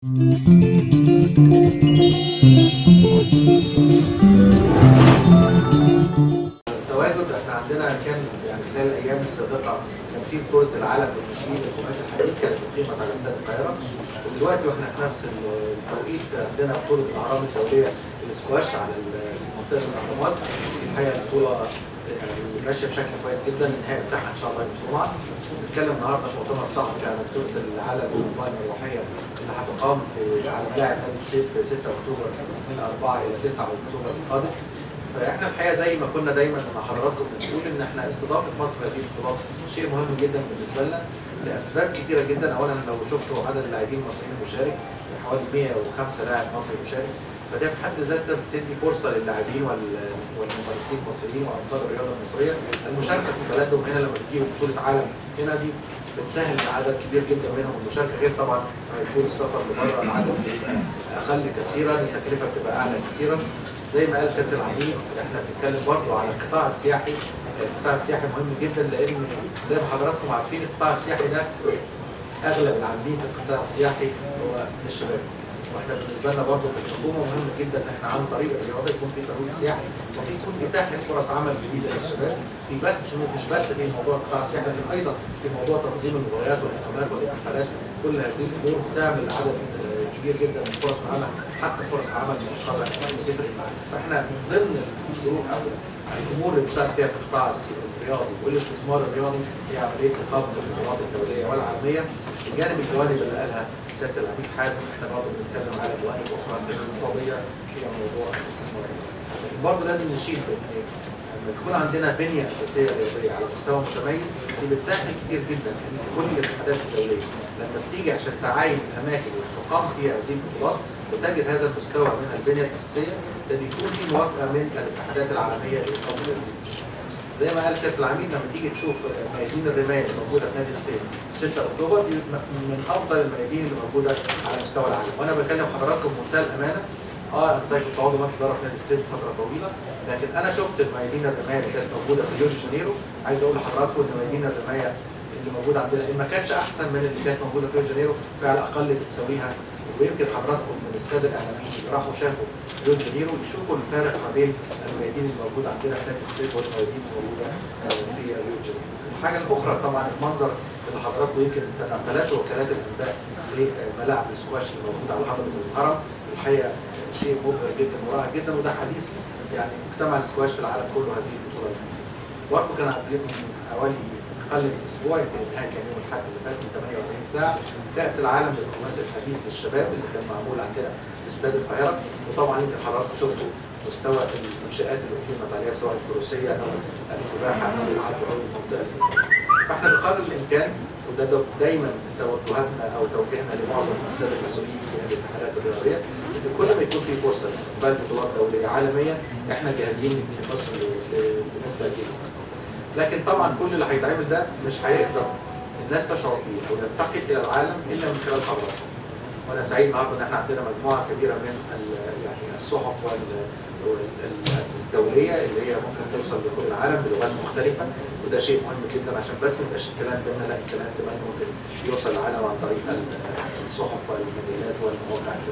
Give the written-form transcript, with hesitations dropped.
التواجد احنا عندنا كان يعني خلال الايام السابقه كان في بطوله العالم للناشئين الخماسي الحديث كانت اقيمت على استاد القاهره، ودلوقتي واحنا في نفس التوقيت عندنا بطوله الاهرام الدوليه للسكواش على منطقه الاهرامات. الحقيقه البطوله يعني ماشيه بشكل كويس جدا، النهائي بتاعها ان شاء الله يوم الجمعه. بنتكلم النهارده في مؤتمر صحفي عن بطوله العالم للقوائم الروحيه اللي هتقام على ملاعب نادي السيد في 6 اكتوبر من 4 الى 9 اكتوبر القادم. فاحنا الحقيقه زي ما كنا دايما مع حضراتكم بنقول ان احنا استضافه مصر هذه البطولات شيء مهم جدا بالنسبه لنا لاسباب كثيره جدا. اولا لو شفتوا عدد اللاعبين المصريين المشارك حوالي 105 لاعب مصري مشارك، فده في حد ذاته بتدي فرصه للاعبين والممارسين المصريين وابطال الرياضه المصريه المشاركه في بلدهم هنا. لما بتجيبوا بطوله عالم هنا دي بتسهل عدد كبير جدا منهم المشاركه، غير طبعا هيكون السفر لبره العدد بيبقى اقل كثيرا، التكلفه بتبقى اعلى كثيرا. زي ما قال سياده العميد احنا بنتكلم برضه على القطاع السياحي. القطاع السياحي مهم جدا لان زي ما حضراتكم عارفين القطاع السياحي ده اغلب العاملين في القطاع السياحي هو الشباب، واحنا بالنسبه لنا برضه في الحكومه مهم جدا ان احنا عن طريق الرياضه يكون في ترويج سياحي وفي يكون اتاحه فرص عمل جديده للشباب، في بس مش بس في موضوع القطاع السياحي لكن ايضا في موضوع تنظيم المباريات والاقامات والانتقالات. كل هذه الامور بتعمل عدد كبير جدا من فرص العمل، حتى فرص العمل مؤخرا بتفرق معانا. فاحنا من ضمن الظروف او الامور اللي بنشتغل فيها في القطاع الرياضي والاستثمار الرياضي هي عمليه رقابه البطولات الدوليه والعالميه. بجانب الجوانب اللي قالها سياده العميد حازم احنا برضه بنتكلم على جوانب اخرى اقتصاديه في موضوع الاستثمار الرياضي. لكن برضه لازم نشيل لما تكون عندنا بنيه اساسيه رياضيه على مستوى متميز دي بتسهل كتير جدا ان كل الاتحادات الدوليه لما بتيجي عشان تعاين الاماكن اللي تقام فيها هذه البطولات وتجد هذا المستوى من البنيه الاساسيه سيكون في موافقه من الاتحادات العالميه لاقامه هذه البطولات. زي ما قال سياده العميد لما تيجي تشوف ميادين الرمايه اللي موجوده في نادي السيد 6 اكتوبر دي من افضل الميادين اللي موجوده على مستوى العالم، وانا بكلم حضراتكم بمنتهى الامانه. انا زي كنت عضو مجلس اداره في نادي السيد فتره طويله، لكن انا شفت الميادين الرمايه اللي كانت موجوده في ريو دي جانيرو. عايز اقول لحضراتكم ان ميادين الرمايه اللي موجوده عندنا ما كانتش احسن من اللي كانت موجوده في ريو دي جانيرو، فعلى الاقل بتساويها. ويمكن حضراتكم من الساده الاعلاميين اللي راحوا شافوا ريو دي جانيرو يشوفوا الفارق ما بين الميادين اللي موجوده عندنا في نادي السيد والميادين اللي موجوده في ريو دي جانيرو. الحاجه الاخرى طبعا المنظر اللي حضراتكم يمكن تنقلات وكالات الانباء لملاعب السكواش اللي موجوده على هضبه الهرم، الحقيقه شيء مبهر جدا ورائع جدا، وده حديث يعني مجتمع السكواش في العالم كله هذه البطوله. برضه كان من حوالي اقل من اسبوع، يمكن النهائي كان يوم الاحد اللي فات من 48 ساعه، كاس العالم للخماسي الحديث للشباب اللي كان معمول عندنا في استاد القاهره. وطبعا يمكن حضراتكم شفتوا مستوى المنشات اللي اقيمت عليها سواء الفروسيه او السباحه او العدو او المنطقه. فاحنا بقدر الامكان وده دايما توجهاتنا او توجيهنا لمعظم الساده المسؤولين في الاتحادات الرياضيه ان كل ما يكون في فرصه لاستقبال بطولات دوليه عالميا احنا جاهزين في مصر بالنسبه للاستقبال. لكن طبعا كل اللي هيتعمل ده مش هيقدر الناس تشعر بيه وننتقل الى العالم الا من خلال حضراتكم. وانا سعيد النهارده ان احنا عندنا مجموعه كبيره من يعني الصحف الدوليه اللي هي ممكن توصل لكل العالم بلغات مختلفه، وده شيء مهم جدا عشان بس ما يبقاش الكلام بيننا، لا الكلام كمان ممكن يوصل للعالم عن طريق الصحف والمجلات والمواقع.